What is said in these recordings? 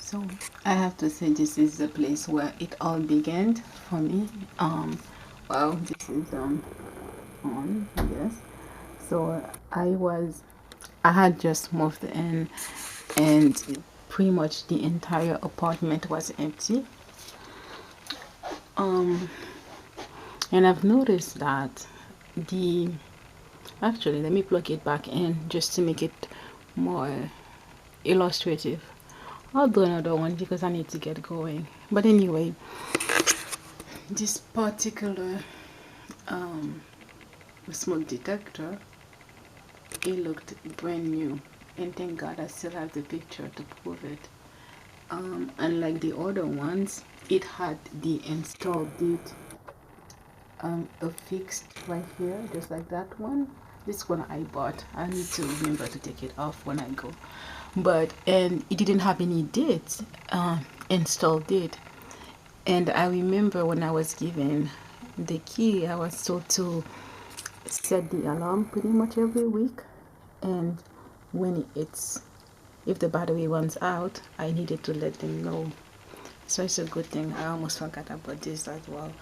So I have to say this is the place where it all began for me. Well, this is on, yes. So I had just moved in, and pretty much the entire apartment was empty. Um, and I've noticed that the actually, let me plug it back in just to make it more illustrative. I'll do another one because I need to get going. But anyway, this particular um, smoke detector, it looked brand new, and thank God I still have the picture to prove it. Unlike the other ones, it had the install date affixed right here, just like that one. This one I bought. I need to remember to take it off when I go. But and it didn't have any date, install date. And I remember when I was given the key, I was told to set the alarm pretty much every week, and when it's if the battery runs out, I needed to let them know. So it's a good thing. I almost forgot about this as well.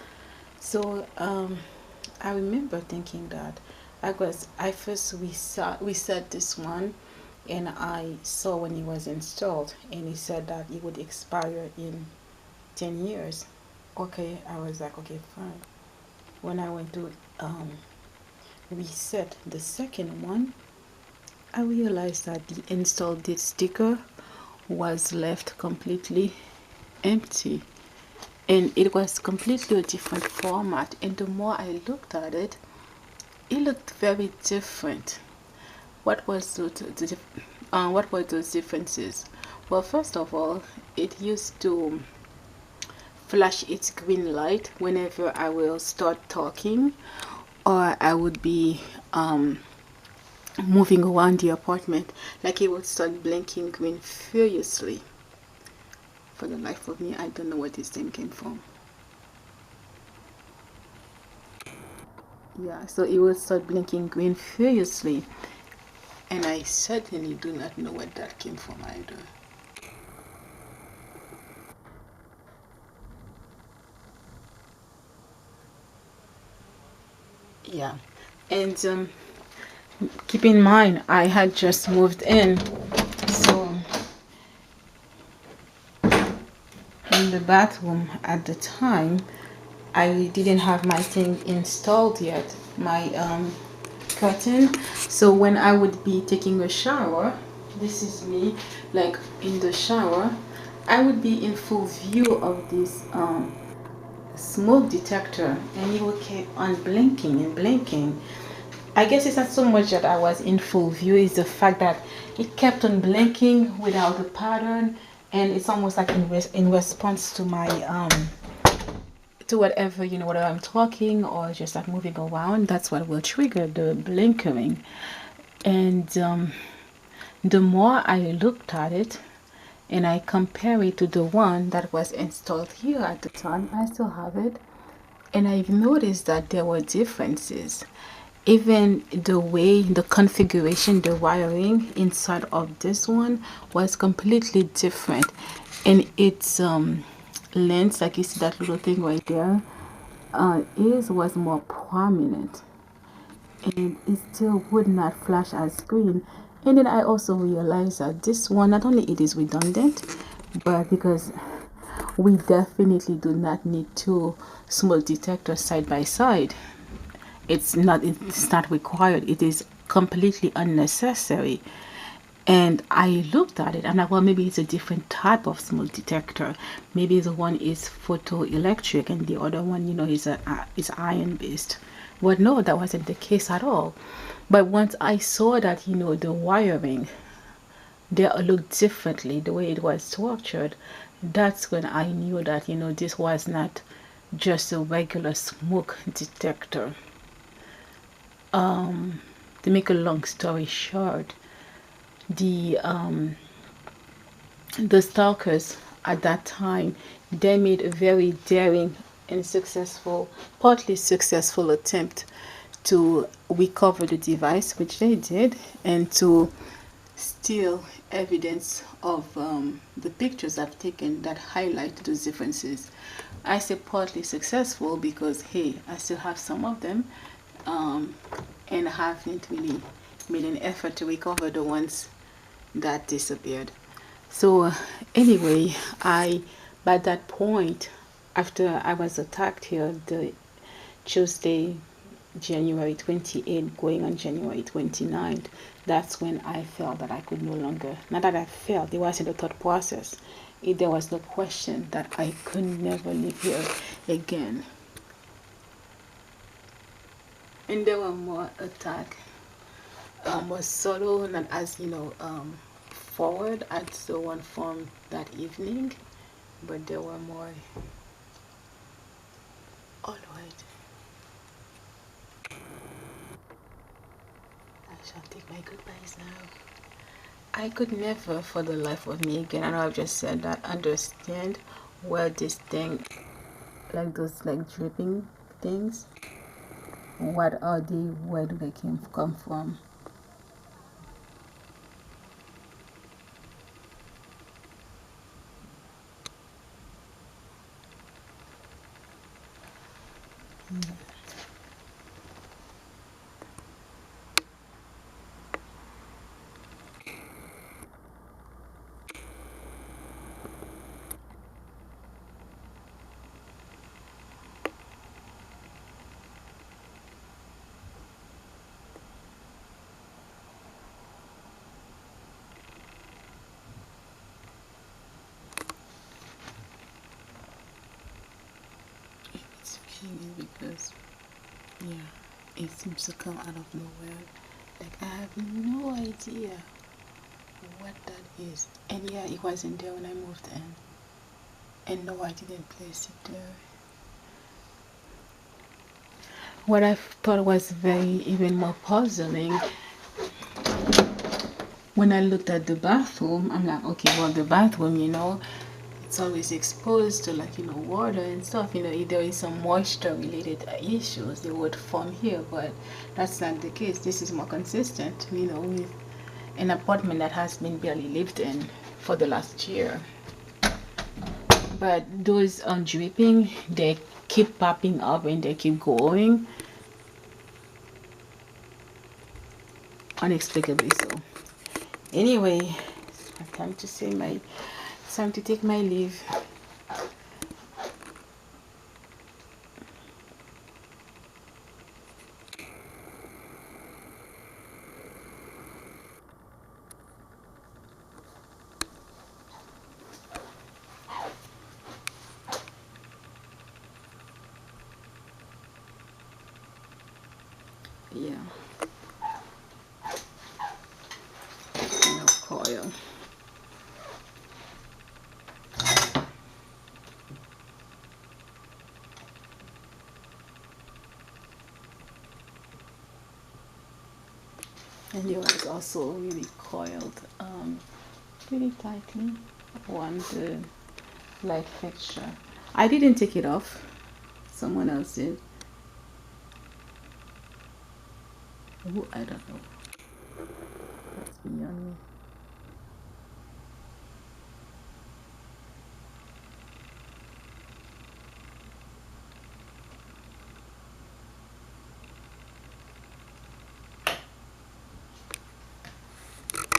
So I remember thinking that I first we set this one, and I saw when it was installed, and he said that it would expire in 10 years. Okay, I was like, okay, fine. When I went to reset the second one, I realized that the install date sticker was left completely empty, and it was completely a different format. And the more I looked at it, it looked very different. What were those differences? Well, first of all, it used to flash its green light whenever I will start talking, or I would be moving around the apartment. Like it would start blinking green furiously. For the life of me, I don't know where this thing came from. Yeah, so it would start blinking green furiously, and I certainly do not know where that came from either. Yeah, and keep in mind I had just moved in, so in the bathroom at the time I didn't have my thing installed yet, my curtain. So when I would be taking a shower, this is me, like in the shower, I would be in full view of this smoke detector, and it would keep on blinking and blinking. I guess it's not so much that I was in full view, it's the fact that it kept on blinking without a pattern, and it's almost like in response to my to whatever, whether I'm talking or just like moving around. That's what will trigger the blinkering. And the more I looked at it and I compare it to the one that was installed here at the time, I still have it, and I've noticed that there were differences. Even the way the configuration, the wiring inside of this one was completely different, and its lens, like you see that little thing right there, is was more prominent, and it still would not flash as green. And then I also realized that this one, not only it is redundant, but because we definitely do not need two smoke detectors side by side, it's not required, it is completely unnecessary. And I looked at it and I, well, maybe it's a different type of smoke detector. Maybe the one is photoelectric and the other one, is iron based. Well, no, that wasn't the case at all. But once I saw that, the wiring, they looked differently, the way it was structured, that's when I knew that, this was not just a regular smoke detector. To make a long story short, the the stalkers at that time, they made a very daring and successful, partly successful attempt to recover the device, which they did, and to steal evidence of the pictures I've taken that highlight those differences. I say partly successful because hey, I still have some of them, and I haven't really made an effort to recover the ones that disappeared. So anyway, I by that point, after I was attacked here the Tuesday, January 28th, going on January 29th, that's when I felt that I could no longer, not that I felt, it was in the thought process. There was no question that I could never live here again. And there were more attacks, more solo, not as forward as the one from that evening, but there were more. All right. I shall take my goodbyes now. I could never for the life of me, again, I know I've just said that, understand where this thing, like those like dripping things, what are they, where do they come from? It's feeling because, yeah, it seems to come out of nowhere. Like I have no idea what that is. And yeah, it wasn't there when I moved in. And no, I didn't place it there. What I thought was very even more puzzling, when I looked at the bathroom, I'm like, okay, well, the bathroom, it's always exposed to like, water and stuff. If there is some moisture related issues, they would form here, but that's not the case. This is more consistent, with an apartment that has been barely lived in for the last year. But those dripping, they keep popping up and they keep going unexplicably so. Anyway, it's time to say it's time to take my leave. Yeah. No coil. And it was also really coiled really tightly on the light fixture. I didn't take it off. Someone else did. Who, I don't know. That's beyond me.